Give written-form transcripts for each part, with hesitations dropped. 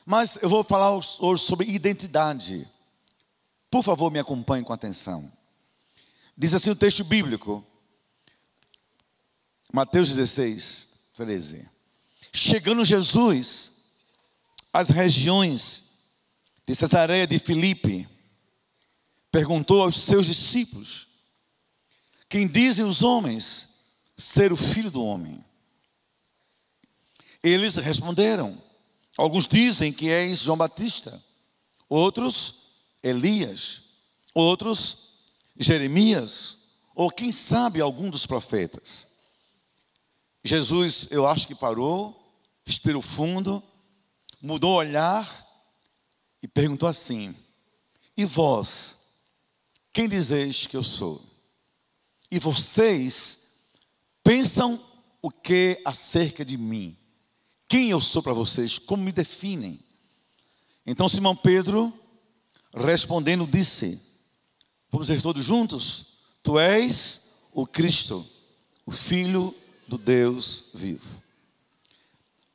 Mas eu vou falar hoje sobre identidade. Por favor, me acompanhe com atenção. Diz assim o texto bíblico, Mateus 16, 13. Chegando Jesus às regiões de Cesareia de Filipe, perguntou aos seus discípulos: quem dizem os homens ser o Filho do Homem? Eles responderam: alguns dizem que és João Batista, outros Elias, outros Jeremias, ou quem sabe algum dos profetas. Jesus, eu acho que parou, respirou fundo, mudou o olhar e perguntou assim: e vós, quem dizeis que eu sou? E vocês pensam o que acerca de mim? Quem eu sou para vocês? Como me definem? Então Simão Pedro, respondendo, disse: vamos dizer todos juntos? Tu és o Cristo, o Filho do Deus vivo.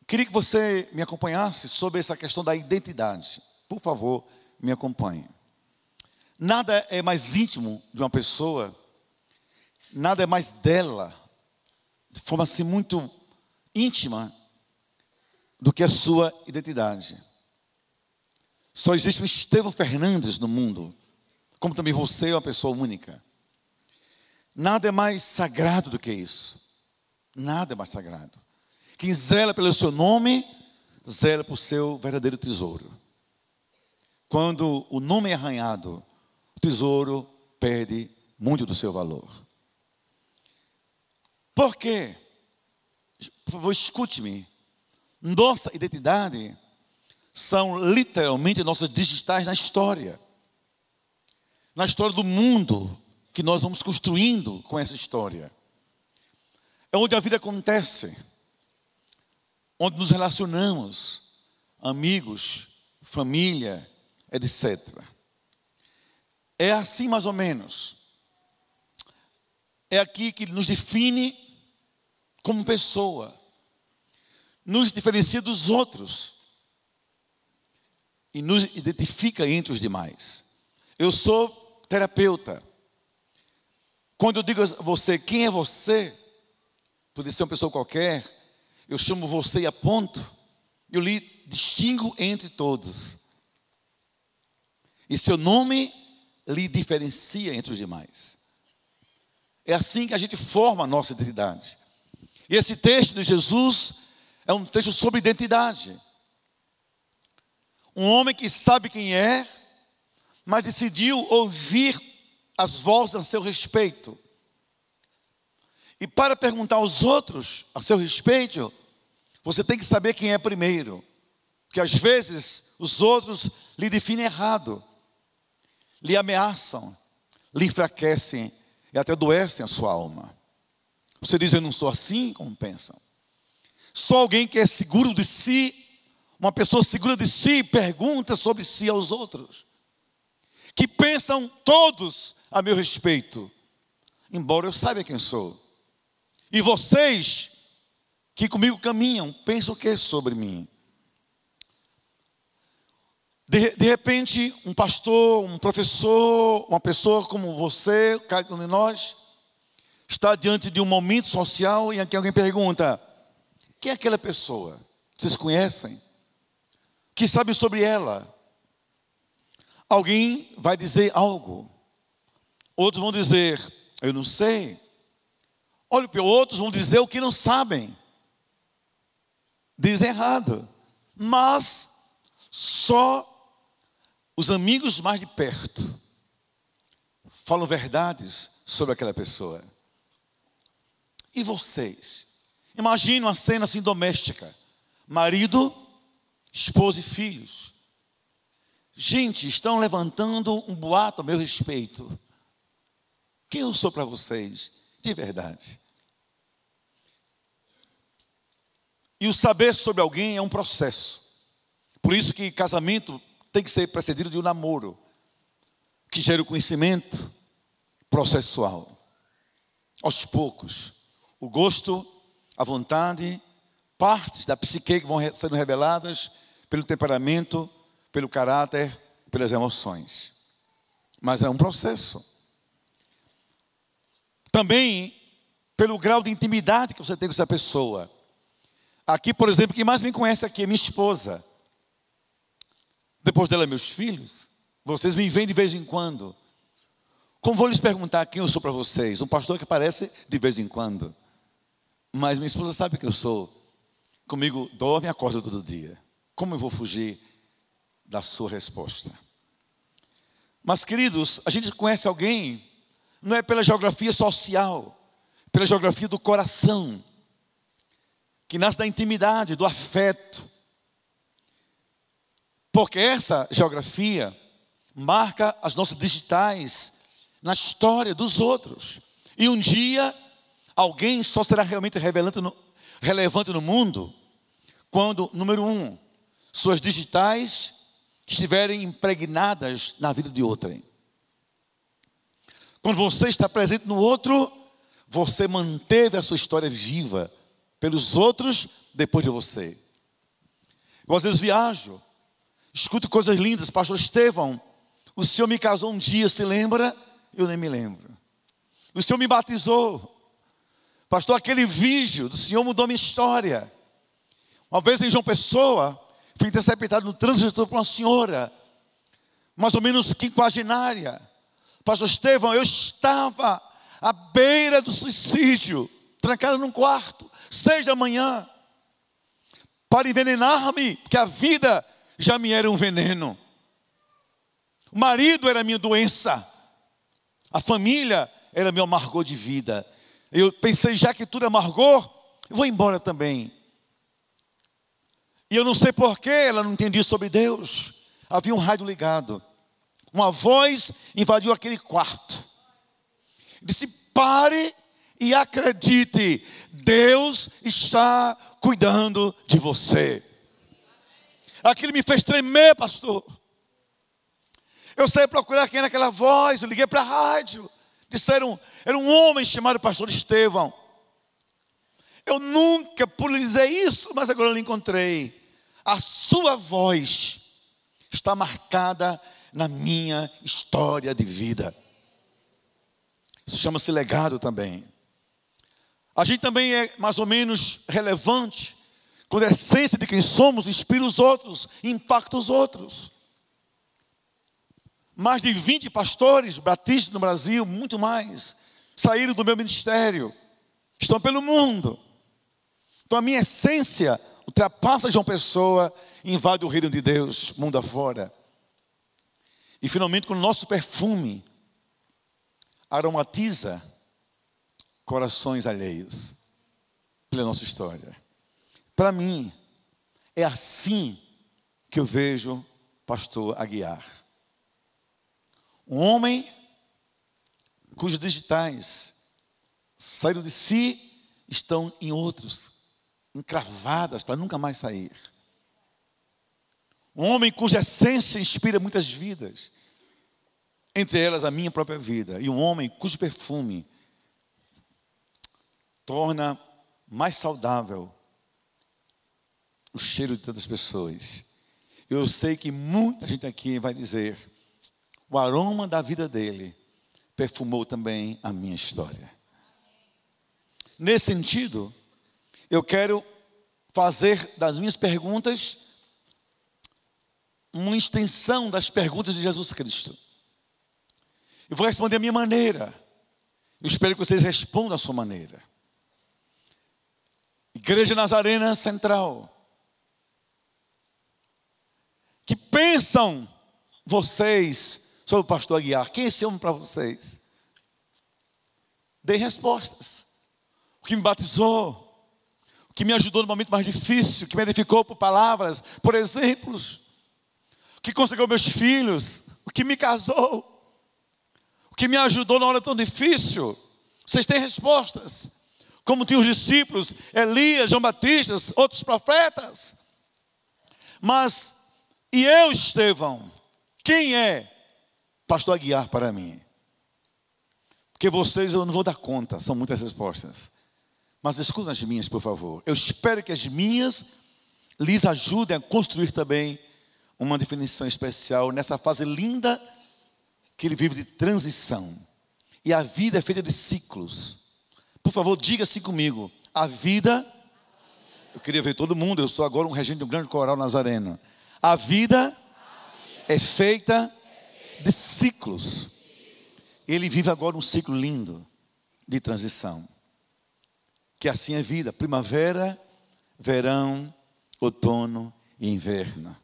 Queria que você me acompanhasse sobre essa questão da identidade. Por favor, me acompanhe. Nada é mais íntimo de uma pessoa, nada é mais dela, de forma assim muito íntima, do que a sua identidade. Só existe um Estevão Fernandes no mundo, como também você é uma pessoa única. Nada é mais sagrado do que isso. Nada é mais sagrado. Quem zela pelo seu nome, zela por seu verdadeiro tesouro. Quando o nome é arranhado, o tesouro perde muito do seu valor. Por quê? Por favor, escute-me. Nossa identidade são literalmente nossas digitais na história. Na história do mundo que nós vamos construindo com essa história. É onde a vida acontece. Onde nos relacionamos, amigos, família, etc. É assim mais ou menos. É aqui que nos define como pessoa. Nos diferencia dos outros. E nos identifica entre os demais. Eu sou terapeuta. Quando eu digo a você, quem é você? Pode ser uma pessoa qualquer. Eu chamo você e aponto. Eu lhe distingo entre todos. E seu nome lhe diferencia entre os demais. É assim que a gente forma a nossa identidade. E esse texto de Jesus é um texto sobre identidade. Um homem que sabe quem é, mas decidiu ouvir as vozes a seu respeito. E para perguntar aos outros a seu respeito, você tem que saber quem é primeiro. Porque às vezes os outros lhe definem errado, lhe ameaçam, lhe enfraquecem e até adoecem a sua alma. Você diz: eu não sou assim, como pensam. Só alguém que é seguro de si, uma pessoa segura de si, pergunta sobre si aos outros, que pensam todos a meu respeito, embora eu saiba quem sou. E vocês que comigo caminham, pensam o que sobre mim? De repente, um pastor, um professor, uma pessoa como você, cada um de nós, está diante de um momento social em que alguém pergunta: quem é aquela pessoa? Vocês conhecem? O que sabe sobre ela? Alguém vai dizer algo. Outros vão dizer: eu não sei. Olha, outros vão dizer o que não sabem. Dizem errado. Mas só os amigos mais de perto falam verdades sobre aquela pessoa. E vocês? Imagine uma cena assim doméstica. Marido, esposa e filhos. Gente, estão levantando um boato a meu respeito. Quem eu sou para vocês? De verdade. E o saber sobre alguém é um processo. Por isso que casamento tem que ser precedido de um namoro, que gera o conhecimento processual. Aos poucos, o gosto, a vontade, partes da psique que vão sendo reveladas, pelo temperamento, pelo caráter, pelas emoções. Mas é um processo. Também pelo grau de intimidade que você tem com essa pessoa. Aqui, por exemplo, quem mais me conhece aqui é minha esposa. Depois dela, meus filhos. Vocês me veem de vez em quando. Como vou lhes perguntar quem eu sou para vocês? Um pastor que aparece de vez em quando. Mas minha esposa sabe que eu sou. Comigo dorme e acorda todo dia. Como eu vou fugir da sua resposta? Mas, queridos, a gente conhece alguém, não é pela geografia social, pela geografia do coração, que nasce da intimidade, do afeto. Porque essa geografia marca as nossas digitais na história dos outros. E um dia, alguém só será realmente relevante no mundo quando, número 1, suas digitais estiverem impregnadas na vida de outrem. Quando você está presente no outro, você manteve a sua história viva pelos outros depois de você. Eu às vezes viajo, escuto coisas lindas. Pastor Estevão, o senhor me casou um dia, se lembra? Eu nem me lembro. O senhor me batizou. Pastor, aquele vídeo do senhor mudou minha história. Uma vez em João Pessoa, fui interceptado no trânsito por uma senhora, mais ou menos quinquagenária. Pastor Estevão, eu estava à beira do suicídio, trancado num quarto, 6 da manhã, para envenenar-me, porque a vida já me era um veneno. O marido era minha doença, a família era meu amargor de vida. Eu pensei, já que tudo é amargor, eu vou embora também. E eu não sei porquê, ela não entendia sobre Deus. Havia um rádio ligado. Uma voz invadiu aquele quarto. Disse, pare e acredite. Deus está cuidando de você. Aquilo me fez tremer, pastor. Eu saí procurar quem era aquela voz. Eu liguei para a rádio. Disseram, era um homem chamado pastor Estevão. Eu nunca pude dizer isso, mas agora eu lhe encontrei. A sua voz está marcada na minha história de vida. Isso chama-se legado também. A gente também é mais ou menos relevante quando a essência de quem somos inspira os outros, impacta os outros. Mais de 20 pastores batistas no Brasil, muito mais, saíram do meu ministério, estão pelo mundo. Então a minha essência ultrapassa João Pessoa e invade o reino de Deus, mundo afora. E finalmente, quando o nosso perfume aromatiza corações alheios pela nossa história. Para mim, é assim que eu vejo pastor Aguiar. Um homem cujos digitais saíram de si, estão em outros, encravadas para nunca mais sair. Um homem cuja essência inspira muitas vidas, entre elas a minha própria vida. E um homem cujo perfume torna mais saudável o cheiro de tantas pessoas. Eu sei que muita gente aqui vai dizer, o aroma da vida dele perfumou também a minha história. Nesse sentido, eu quero fazer das minhas perguntas uma extensão das perguntas de Jesus Cristo. Eu vou responder a minha maneira. Eu espero que vocês respondam a sua maneira. Igreja Nazarena Central. Que pensam vocês sobre o pastor Aguiar? Quem é esse homem para vocês? Dei respostas. O que me batizou, o que me ajudou no momento mais difícil, o que me edificou por palavras, por exemplos, o que conseguiu meus filhos, o que me casou, o que me ajudou na hora tão difícil. Vocês têm respostas. Como tinham os discípulos, Elias, João Batista, outros profetas. Mas, e eu, Estevão, quem é pastor Aguiar para mim? Porque vocês eu não vou dar conta, são muitas respostas. Mas escutem as minhas, por favor. Eu espero que as minhas lhes ajudem a construir também uma definição especial nessa fase linda que ele vive de transição. E a vida é feita de ciclos. Por favor, diga assim comigo. A vida, eu queria ver todo mundo, eu sou agora um regente de um grande coral nazareno. A vida é feita de ciclos. Ele vive agora um ciclo lindo de transição. Que assim é a vida. Primavera, verão, outono e inverno.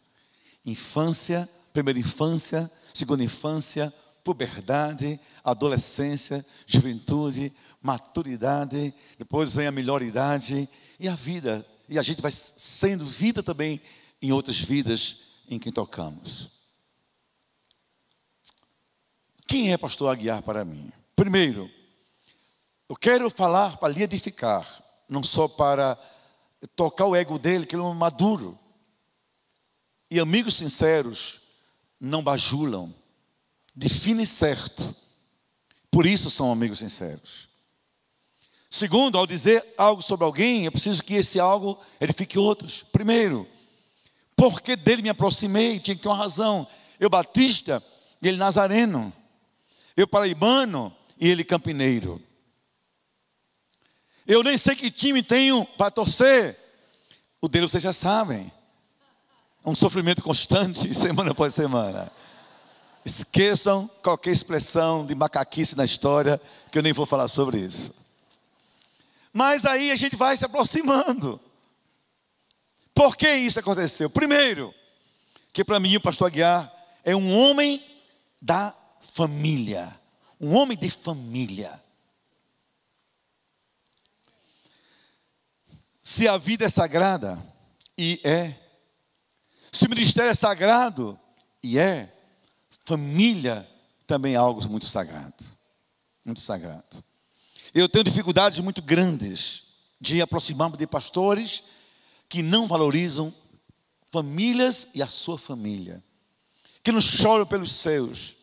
Infância, primeira infância, segunda infância, puberdade, adolescência, juventude, maturidade, depois vem a melhor idade e a vida. E a gente vai sendo vida também em outras vidas em que tocamos. Quem é pastor Aguiar para mim? Primeiro, eu quero falar para lhe edificar, não só para tocar o ego dele, que ele é um maduro. E amigos sinceros não bajulam, definem certo. Por isso são amigos sinceros. Segundo, ao dizer algo sobre alguém, eu preciso que esse algo edifique outros. Primeiro, porque dele me aproximei, tinha que ter uma razão. Eu batista e ele nazareno. Eu paraibano e ele campineiro. Eu nem sei que time tenho para torcer. O dele vocês já sabem. É um sofrimento constante, semana após semana. Esqueçam qualquer expressão de macaquice na história, que eu nem vou falar sobre isso. Mas aí a gente vai se aproximando. Por que isso aconteceu? Primeiro, que para mim o pastor Aguiar é um homem da família. Um homem de família. Se a vida é sagrada, e é. Se o ministério é sagrado, e é. Família também é algo muito sagrado. Muito sagrado. Eu tenho dificuldades muito grandes de aproximar-me de pastores que não valorizam famílias e a sua família. Que não choram pelos seus.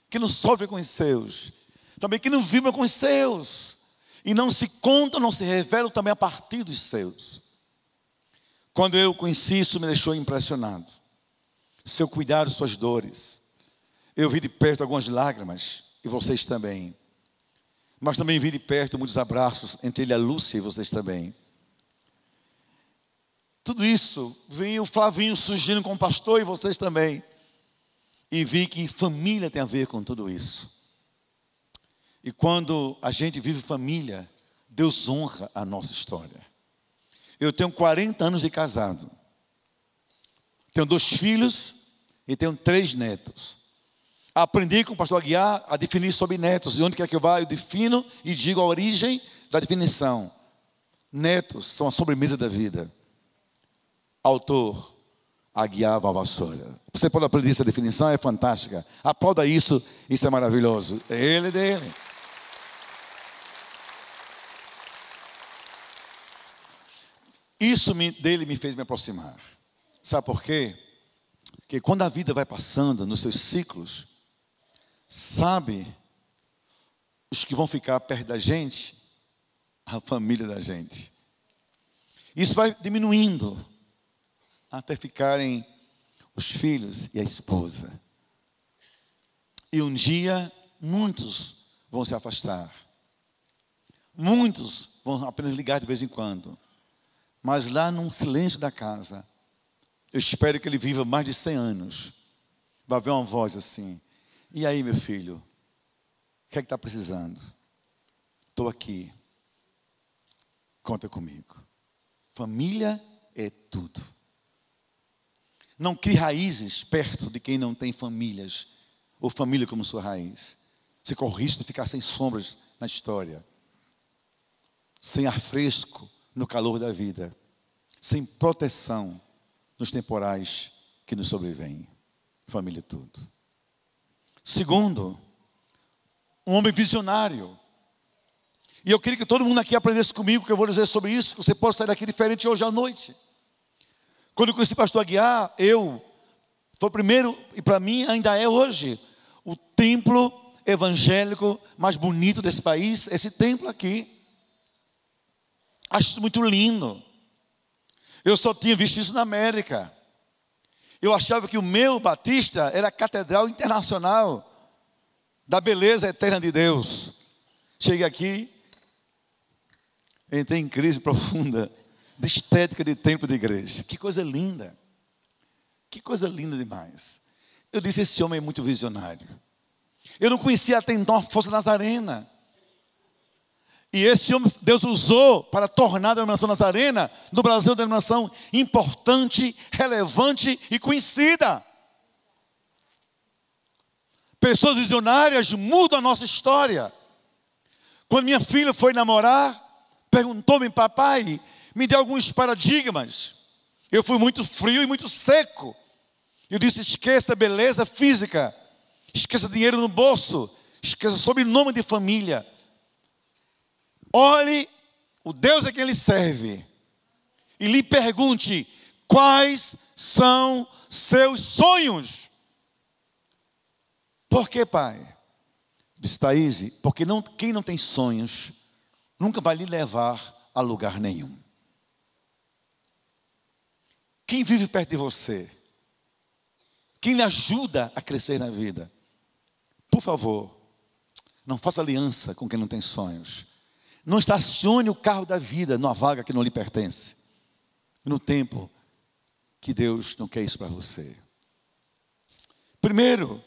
Que não sofrem com os seus. Também que não vibram com os seus. E não se contam, não se revelam também a partir dos seus. Quando eu conheci isso, me deixou impressionado. Seu cuidado, suas dores. Eu vi de perto algumas lágrimas, e vocês também. Mas também vi de perto muitos abraços, entre ele e a Lúcia e vocês também. Tudo isso, vi o Flavinho surgindo como pastor e vocês também. E vi que família tem a ver com tudo isso. E quando a gente vive família, Deus honra a nossa história. Eu tenho 40 anos de casado. Tenho 2 filhos e tenho 3 netos. Aprendi com o pastor Aguiar a definir sobre netos. E onde quer que eu vá, eu defino e digo a origem da definição. Netos são a sobremesa da vida. Autor Aguiar Valvassoura. Você pode aprender essa definição, é fantástica. Aplauda isso, isso é maravilhoso. É ele dele. Isso dele me fez me aproximar. Sabe por quê? Porque quando a vida vai passando nos seus ciclos, sabe os que vão ficar perto da gente? A família da gente. Isso vai diminuindo até ficarem os filhos e a esposa. E um dia muitos vão se afastar. Muitos vão apenas ligar de vez em quando. Mas lá no silêncio da casa, eu espero que ele viva mais de 100 anos. Vai haver uma voz assim: e aí, meu filho? O que é que está precisando? Estou aqui. Conta comigo. Família é tudo. Não crie raízes perto de quem não tem famílias, ou família como sua raiz. Você corre o risco de ficar sem sombras na história, sem ar fresco no calor da vida, sem proteção nos temporais que nos sobrevêm. Família é tudo. Segundo, um homem visionário. E eu queria que todo mundo aqui aprendesse comigo, que eu vou dizer sobre isso, que você pode sair daqui diferente hoje à noite. Quando eu conheci o pastor Aguiar, foi o primeiro, e para mim ainda é hoje, o templo evangélico mais bonito desse país, esse templo aqui. Acho isso muito lindo. Eu só tinha visto isso na América. Eu achava que o meu Batista era a Catedral Internacional da beleza eterna de Deus. Cheguei aqui, entrei em crise profunda de estética de templo de igreja. Que coisa linda. Que coisa linda demais. Eu disse, esse homem é muito visionário. Eu não conhecia até então a força nazarena. E esse homem, Deus usou para tornar a denominação nazarena, no Brasil, uma denominação importante, relevante e conhecida. Pessoas visionárias mudam a nossa história. Quando minha filha foi namorar, perguntou-me, papai, me dê alguns paradigmas. Eu fui muito frio e muito seco. Eu disse, esqueça a beleza física, esqueça dinheiro no bolso, esqueça sobrenome de família. Olhe o Deus a quem ele serve e lhe pergunte quais são seus sonhos. Por que, pai? Disse, Thaís, porque quem não tem sonhos nunca vai lhe levar a lugar nenhum. Quem vive perto de você, quem lhe ajuda a crescer na vida, por favor, não faça aliança com quem não tem sonhos. Não estacione o carro da vida numa vaga que não lhe pertence, no tempo que Deus não quer isso para você. Primeiro,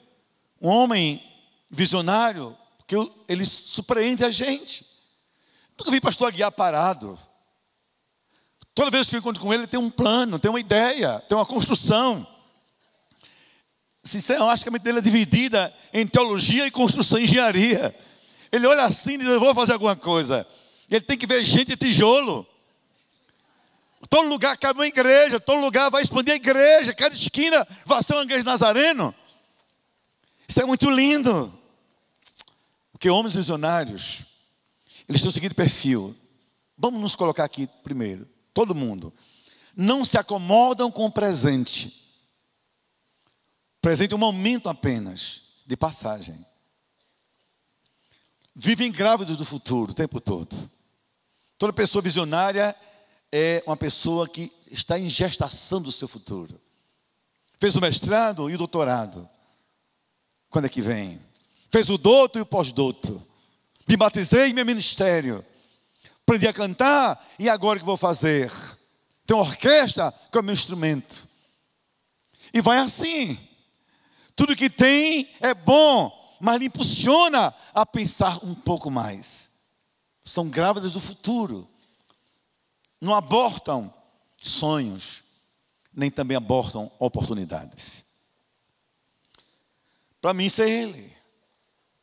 um homem visionário, porque ele surpreende a gente. Nunca vi pastor Aguiar parado. Toda vez que eu encontro com ele, tem um plano, tem uma ideia, tem uma construção. Sinceramente, a mente dele é dividida em teologia e construção e engenharia. Ele olha assim e diz, eu vou fazer alguma coisa. Ele tem que ver gente de tijolo. Todo lugar cabe uma igreja, todo lugar vai expandir a igreja, cada esquina vai ser uma igreja de Nazareno. Isso é muito lindo. Porque homens visionários, eles têm o seguinte perfil. Vamos nos colocar aqui primeiro, todo mundo. Não se acomodam com o presente. Presente é um momento apenas de passagem. Vivem grávidos do futuro o tempo todo. Toda pessoa visionária é uma pessoa que está em gestação do seu futuro. Fez o mestrado e o doutorado. Quando é que vem? Fez o douto e o pós-douto. Me batizei em meu ministério. Aprendi a cantar e agora o que vou fazer? Tem uma orquestra que é o meu instrumento. E vai assim. Tudo que tem é bom, mas lhe impulsiona a pensar um pouco mais. São grávidas do futuro. Não abortam sonhos, nem também abortam oportunidades. Para mim, isso é ele.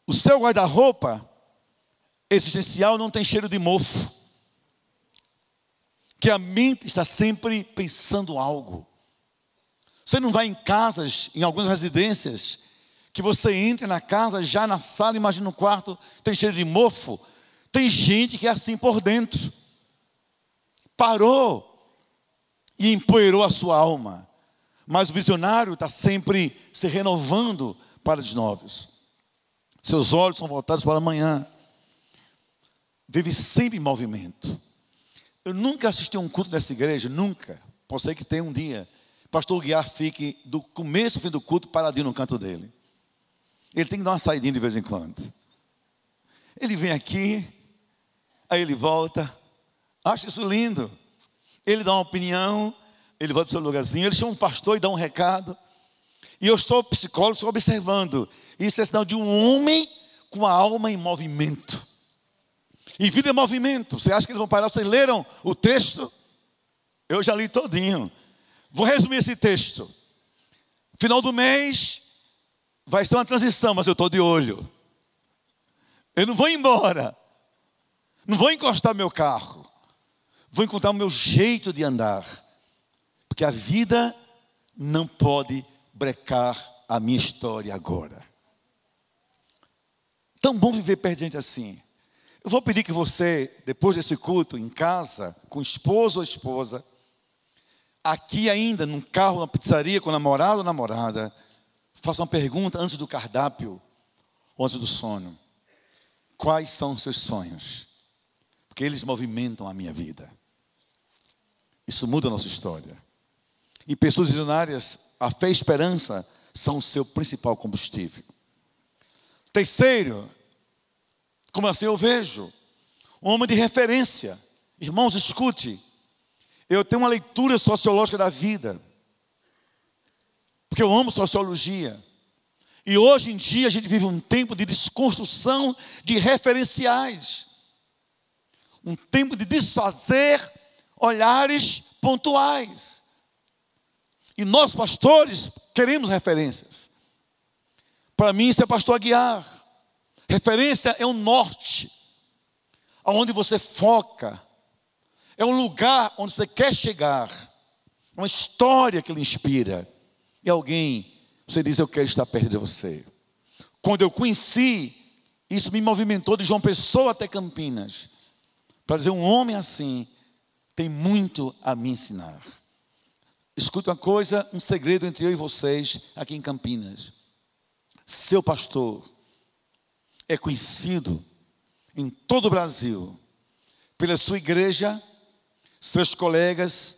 O seu guarda-roupa existencial não tem cheiro de mofo. Que a mente está sempre pensando algo. Você não vai em casas, em algumas residências, que você entra na casa, já na sala, imagina no quarto, tem cheiro de mofo. Tem gente que é assim por dentro. Parou e empoeirou a sua alma. Mas o visionário está sempre se renovando para os novos. Seus olhos são voltados para amanhã. Vive sempre em movimento. Eu nunca assisti a um culto dessa igreja, nunca. Pode ser que tenha um dia. Pastor Guiar fique do começo ao fim do culto paradinho no canto dele. Ele tem que dar uma saidinha de vez em quando. Ele vem aqui, aí ele volta. Acho isso lindo. Ele dá uma opinião, ele volta para o seu lugarzinho, ele chama um pastor e dá um recado. E eu sou psicólogo, estou observando. Isso é sinal de um homem com a alma em movimento. E vida é movimento. Você acha que eles vão parar? Vocês leram o texto? Eu já li todinho. Vou resumir esse texto. Final do mês, vai ser uma transição, mas eu estou de olho. Eu não vou embora. Não vou encostar meu carro. Vou encontrar o meu jeito de andar. Porque a vida não pode brecar a minha história agora. Tão bom viver perto de gente assim. Eu vou pedir que você, depois desse culto, em casa, com esposo ou esposa, aqui ainda, num carro, na pizzaria, com namorado ou namorada, faça uma pergunta antes do cardápio, ou antes do sono. Quais são os seus sonhos? Porque eles movimentam a minha vida. Isso muda a nossa história. E pessoas visionárias, a fé e a esperança são o seu principal combustível. Terceiro, como assim eu vejo? Um homem de referência. Irmãos, escute. Eu tenho uma leitura sociológica da vida. Porque eu amo sociologia. E hoje em dia a gente vive um tempo de desconstrução de referenciais. Um tempo de desfazer olhares pontuais. E nós, pastores, queremos referências. Para mim, isso é pastor Aguiar. Referência é um norte, aonde você foca. É um lugar onde você quer chegar. Uma história que lhe inspira. E alguém, você diz, eu quero estar perto de você. Quando eu conheci, isso me movimentou de João Pessoa até Campinas. Para dizer, um homem assim tem muito a me ensinar. Escuta uma coisa, um segredo entre eu e vocês aqui em Campinas. Seu pastor é conhecido em todo o Brasil pela sua igreja, seus colegas,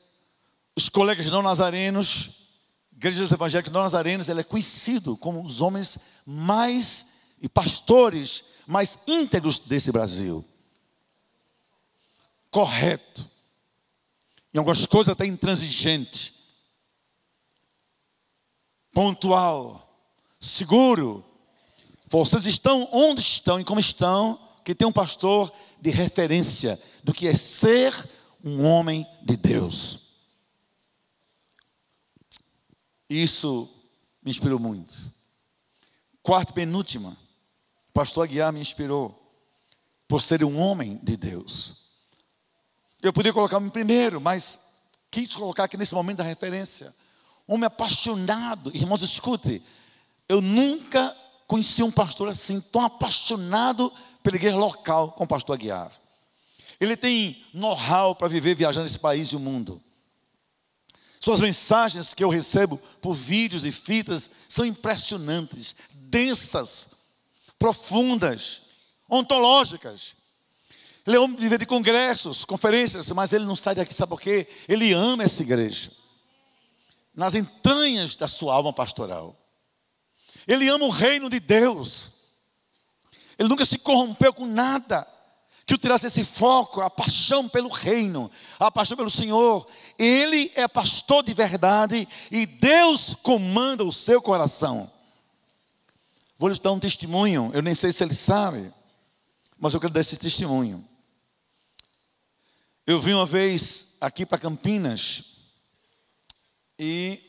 os colegas não nazarenos, igrejas evangélicas não nazarenos. Ele é conhecido como os homens mais e pastores mais íntegros desse Brasil. Correto. Em algumas coisas até intransigente. Pontual. Seguro. Vocês estão onde estão e como estão, que tem um pastor de referência do que é ser um homem de Deus. Isso me inspirou muito. Quarta e penúltima, o pastor Aguiar me inspirou por ser um homem de Deus. Eu podia colocar-me em primeiro, mas quis colocar aqui nesse momento da referência. Homem apaixonado. Irmãos, escute, eu nunca conheci um pastor assim, tão apaixonado pela igreja local como o pastor Aguiar. Ele tem know-how para viver viajando esse país e o mundo. Suas mensagens que eu recebo por vídeos e fitas são impressionantes, densas, profundas, ontológicas. Ele é homem de viver de congressos, conferências, mas ele não sai daqui, sabe por quê? Ele ama essa igreja. Nas entranhas da sua alma pastoral. Ele ama o reino de Deus. Ele nunca se corrompeu com nada que o tirasse desse foco, a paixão pelo reino, a paixão pelo Senhor. Ele é pastor de verdade e Deus comanda o seu coração. Vou lhes dar um testemunho, eu nem sei se ele sabe, mas eu quero dar esse testemunho. Eu vim uma vez aqui para Campinas e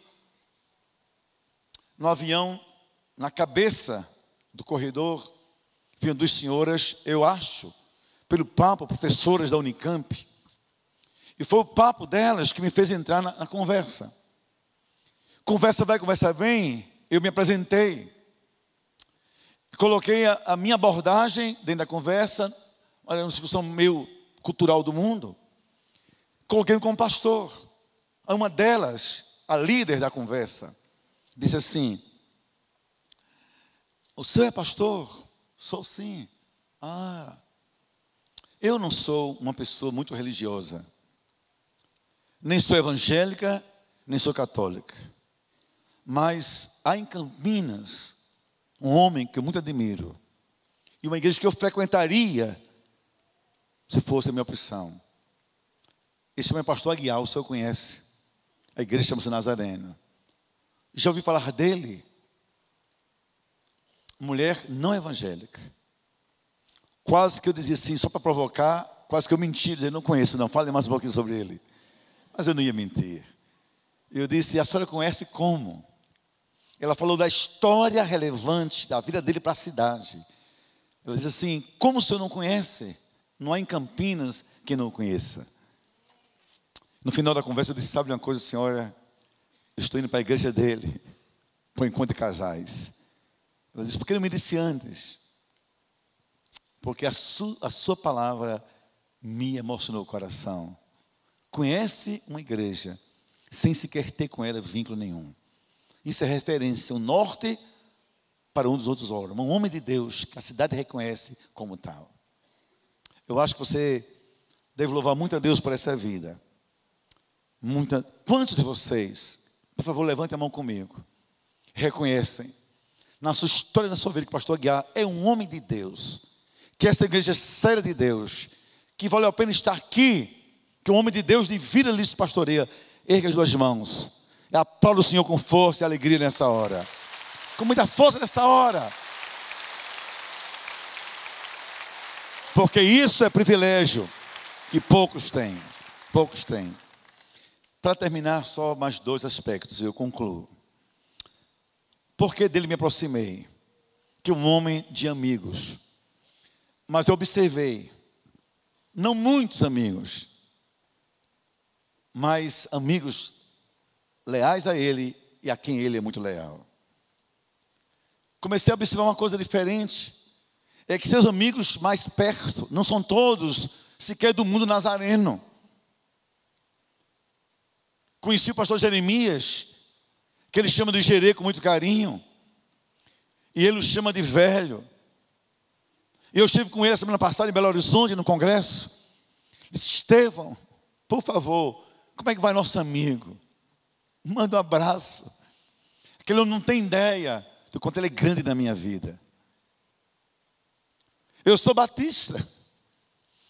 no avião, na cabeça do corredor, vinham duas senhoras, eu acho, pelo papo, professoras da Unicamp. E foi o papo delas que me fez entrar na conversa. Conversa vai, conversa vem, eu me apresentei. Coloquei a minha abordagem dentro da conversa, uma discussão meio cultural do mundo. Coloquei-me como pastor. Uma delas, a líder da conversa, disse assim: o senhor é pastor? Sou sim. Ah, eu não sou uma pessoa muito religiosa. Nem sou evangélica, nem sou católica. Mas há em Campinas um homem que eu muito admiro. E uma igreja que eu frequentaria se fosse a minha opção. Esse homem é pastor Aguiar, o senhor conhece. A igreja chama-se Nazareno. Já ouvi falar dele? Mulher não evangélica. Quase que eu dizia assim, só para provocar, quase que eu menti, dizendo, não conheço não, fale mais um pouquinho sobre ele. Mas eu não ia mentir. Eu disse, a senhora conhece como? Ela falou da história relevante da vida dele para a cidade. Ela disse assim, como o senhor não conhece? Não há em Campinas quem não o conheça. No final da conversa eu disse, sabe uma coisa, senhora? Eu estou indo para a igreja dele, para o encontro de casais. Ela disse, por que não me disse antes? Porque a sua palavra me emocionou o coração. Conhece uma igreja sem sequer ter com ela vínculo nenhum. Isso é referência, um norte para um dos outros órgãos. Um homem de Deus que a cidade reconhece como tal. Eu acho que você deve louvar muito a Deus por essa vida. Quantos de vocês, por favor, levante a mão comigo, reconhecem na sua história, na sua vida, que o pastor Aguiar é um homem de Deus, que essa igreja é séria de Deus, que vale a pena estar aqui, que um homem de Deus de vida lhes pastoreia? Erga as duas mãos, aplauda o Senhor com força e alegria nessa hora, com muita força nessa hora, porque isso é privilégio que poucos têm. Para terminar, só mais 2 aspectos e eu concluo. Por que dele me aproximei? Que um homem de amigos. Mas eu observei, não muitos amigos, mas amigos leais a ele e a quem ele é muito leal. Comecei a observar uma coisa diferente. É que seus amigos mais perto não são todos sequer do mundo nazareno. Conheci o pastor Jeremias, que ele chama de Gerê com muito carinho, e ele o chama de velho. E eu estive com ele a semana passada em Belo Horizonte, no congresso. Ele disse: Estevão, por favor, como é que vai nosso amigo? Manda um abraço. Porque ele não tem ideia do quanto ele é grande na minha vida. Eu sou batista,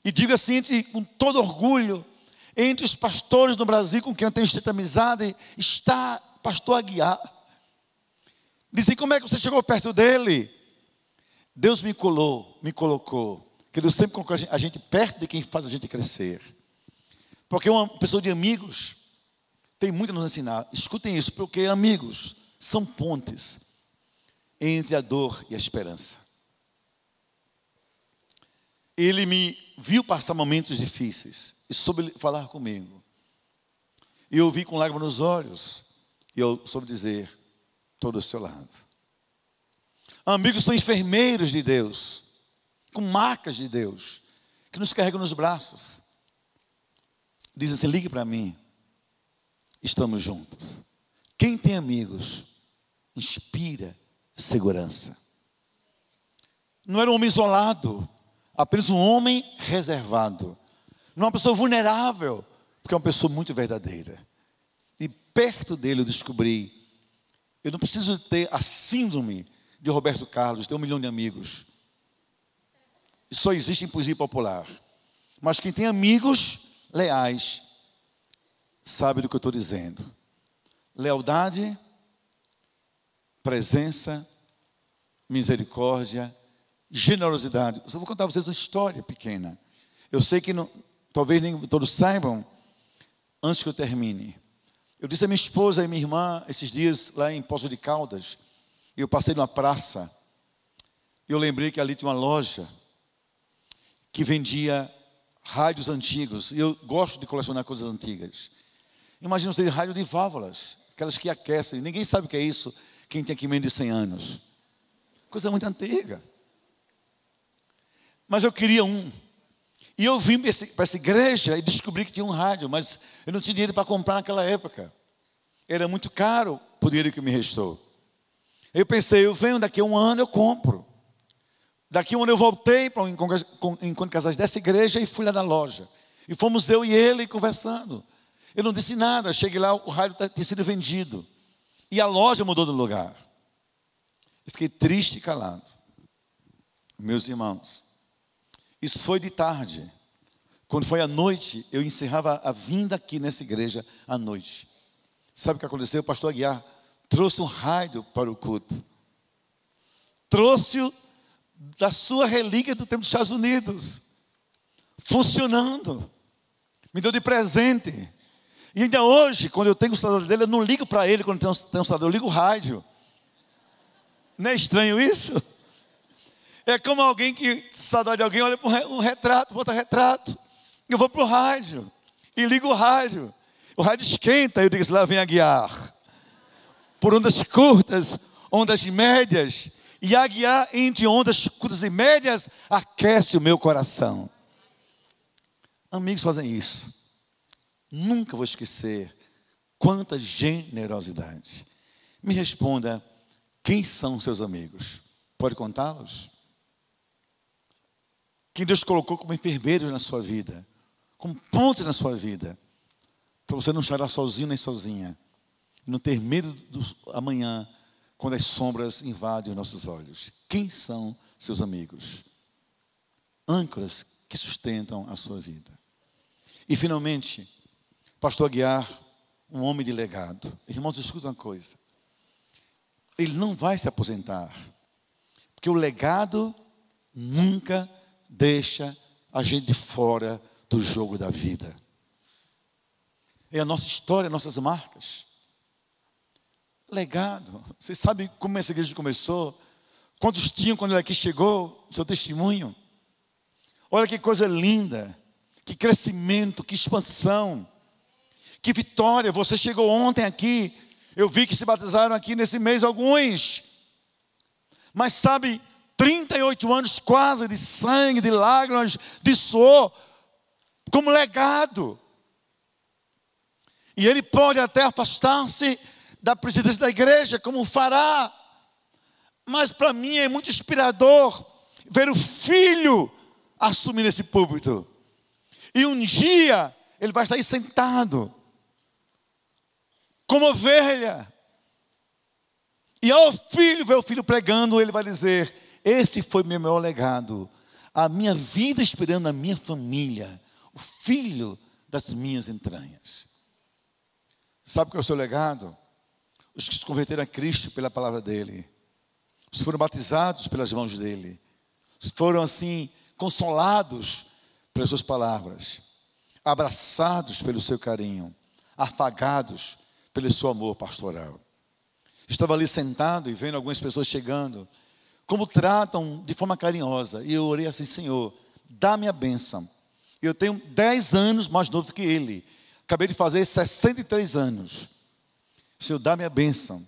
e digo assim, com todo orgulho, entre os pastores no Brasil com quem eu tenho estreita amizade, está pastor Aguiar. Dizem: como é que você chegou perto dele? Deus me colocou, que Deus sempre colocou a gente perto de quem faz a gente crescer. Porque uma pessoa de amigos tem muito a nos ensinar. Escutem isso, porque amigos são pontes entre a dor e a esperança. Ele me viu passar momentos difíceis e soube falar comigo. E eu vi com lágrimas nos olhos, e eu soube dizer: estou do seu lado. Amigos são enfermeiros de Deus, com marcas de Deus, que nos carregam nos braços. Dizem assim: ligue para mim, estamos juntos. Quem tem amigos inspira segurança. Não era um homem isolado, apenas um homem reservado. Não é uma pessoa vulnerável, porque é uma pessoa muito verdadeira. E perto dele eu descobri, eu não preciso ter a síndrome de Roberto Carlos, ter 1 milhão de amigos. Isso só existe em poesia popular. Mas quem tem amigos leais, sabe do que eu estou dizendo. Lealdade, presença, misericórdia, generosidade. Eu só vou contar a vocês uma história pequena. Eu sei que talvez nem todos saibam, antes que eu termine. Eu disse a minha esposa e minha irmã, esses dias lá em Poços de Caldas, eu passei numa praça, eu lembrei que ali tinha uma loja que vendia rádios antigos, e eu gosto de colecionar coisas antigas. Imagina vocês, rádio de válvulas, aquelas que aquecem, ninguém sabe o que é isso, quem tem aqui menos de 100 anos. Coisa muito antiga. Mas eu queria um. E eu vim para essa igreja e descobri que tinha um rádio, mas eu não tinha dinheiro para comprar naquela época. Era muito caro o dinheiro que me restou. Eu pensei, eu venho daqui a 1 ano, eu compro. Daqui a 1 ano eu voltei para um encontro de casais dessa igreja e fui lá na loja. E fomos eu e ele conversando. Eu não disse nada, cheguei lá, o rádio tinha sido vendido. E a loja mudou de lugar. Eu fiquei triste e calado. Meus irmãos, isso foi de tarde. Quando foi à noite, eu encerrava a vinda aqui nessa igreja à noite. Sabe o que aconteceu? O pastor Aguiar trouxe um rádio para o culto. Trouxe-o da sua relíquia do tempo dos Estados Unidos. Funcionando. Me deu de presente. E ainda hoje, quando eu tenho o celular dele, eu não ligo para ele quando tem um celular, eu ligo o rádio. Não é estranho isso? É como alguém que, saudade de alguém, olha para um retrato, bota retrato. Eu vou para o rádio e ligo o rádio. O rádio esquenta, eu digo assim: lá vem Aguiar. Por ondas curtas, ondas médias. E Aguiar entre ondas curtas e médias aquece o meu coração. Amigos fazem isso. Nunca vou esquecer quanta generosidade. Me responda, quem são seus amigos? Pode contá-los? Quem Deus colocou como enfermeiros na sua vida, como pontes na sua vida, para você não chorar sozinho nem sozinha, não ter medo do amanhã, quando as sombras invadem os nossos olhos. Quem são seus amigos? Âncoras que sustentam a sua vida. E finalmente, pastor Aguiar, um homem de legado. Irmãos, escuta uma coisa. Ele não vai se aposentar, porque o legado nunca deixa a gente de fora do jogo da vida. É a nossa história, nossas marcas. Legado. Vocês sabem como essa igreja começou? Quantos tinham quando ele aqui chegou? O seu testemunho. Olha que coisa linda. Que crescimento, que expansão. Que vitória. Você chegou ontem aqui. Eu vi que se batizaram aqui nesse mês alguns. Mas sabe, 38 anos quase de sangue, de lágrimas, de suor, como legado. E ele pode até afastar-se da presidência da igreja, como fará. Mas para mim é muito inspirador ver o filho assumir esse púlpito. E um dia ele vai estar aí sentado, como ovelha. E ao filho, ver o filho pregando, ele vai dizer: esse foi meu maior legado. A minha vida esperando a minha família, o filho das minhas entranhas. Sabe qual é o seu legado? Os que se converteram a Cristo pela palavra dele. Os que foram batizados pelas mãos dele. Os que foram assim, consolados pelas suas palavras. Abraçados pelo seu carinho. Afagados pelo seu amor pastoral. Estava ali sentado e vendo algumas pessoas chegando. Como tratam de forma carinhosa. E eu orei assim: Senhor, dá-me a bênção. Eu tenho 10 anos mais novo que ele. Acabei de fazer 63 anos. Senhor, dá-me a bênção.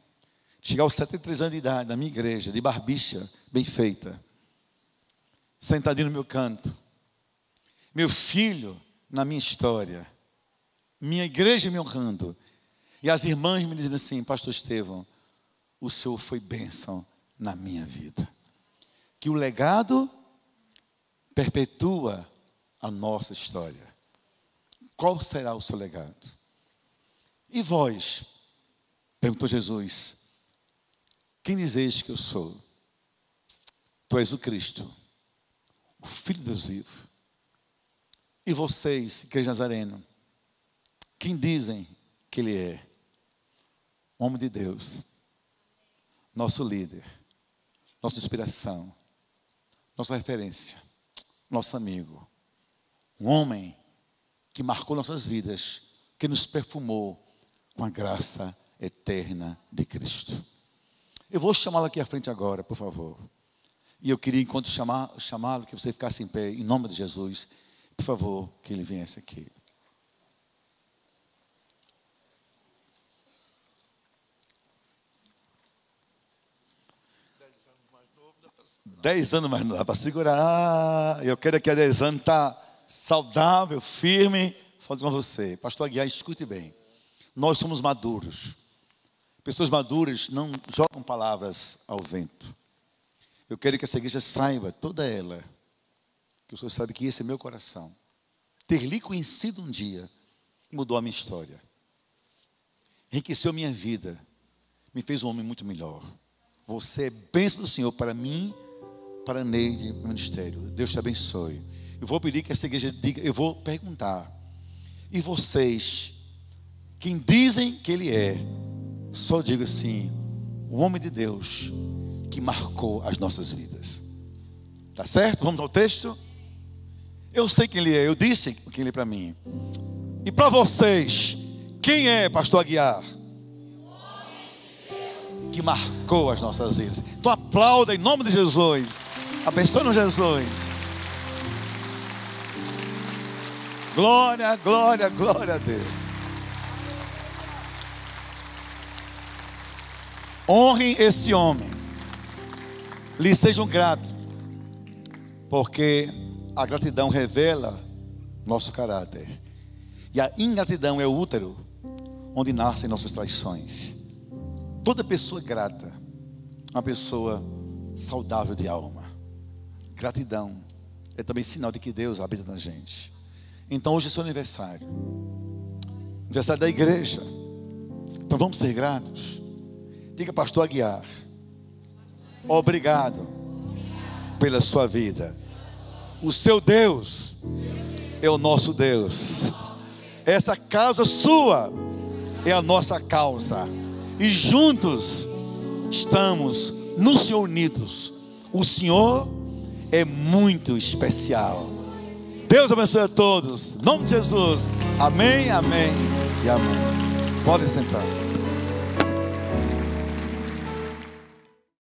Chegar aos 73 anos de idade, na minha igreja, de barbicha, bem feita. Sentadinho no meu canto. Meu filho na minha história. Minha igreja me honrando. E as irmãs me dizendo assim: pastor Estevão, o Senhor foi bênção na minha vida. Que o legado perpetua a nossa história. Qual será o seu legado? E vós? Perguntou Jesus: quem dizeis que eu sou? Tu és o Cristo, o Filho de Deus vivo. E vocês, igreja Nazareno, quem dizem que Ele é? Homem de Deus, nosso líder, nossa inspiração, nossa referência, nosso amigo. Um homem que marcou nossas vidas, que nos perfumou com a graça eterna de Cristo. Eu vou chamá-lo aqui à frente agora, por favor. E eu queria, enquanto chamá-lo, que você ficasse em pé, em nome de Jesus. Por favor, que ele viesse aqui. Dez anos mais novo, dá para segurar. Eu quero que há 10 anos está saudável, firme. Falo com você, pastor Aguiar, escute bem. Nós somos maduros. Pessoas maduras não jogam palavras ao vento. Eu quero que essa igreja saiba, toda ela, que o Senhor sabe que esse é meu coração. Ter lhe conhecido um dia mudou a minha história. Enriqueceu a minha vida. Me fez um homem muito melhor. Você é bênção do Senhor para mim, para a Neide, para o ministério. Deus te abençoe. Eu vou pedir que essa igreja diga, eu vou perguntar. E vocês, quem dizem que Ele é, só diga assim: o homem de Deus que marcou as nossas vidas. Tá certo? Vamos ao texto? Eu sei quem Ele é, eu disse quem Ele é para mim. E para vocês, quem é, pastor Aguiar? Que marcou as nossas vidas. Então aplauda em nome de Jesus. Abençoe-nos, Jesus. Glória, glória, glória a Deus. Honrem esse homem. Lhe sejam gratos. Porque a gratidão revela nosso caráter. E a ingratidão é o útero onde nascem nossas traições. Toda pessoa grata é uma pessoa saudável de alma. Gratidão é também sinal de que Deus habita na gente. Então hoje é seu aniversário. aniversário da igreja. Então vamos ser gratos. Diga, pastor Aguiar, obrigado pela sua vida. O seu Deus é o nosso Deus. Essa causa sua é a nossa causa. E juntos estamos no Senhor unidos. O Senhor é muito especial. Deus abençoe a todos. Em nome de Jesus. Amém, amém e amém. Podem sentar.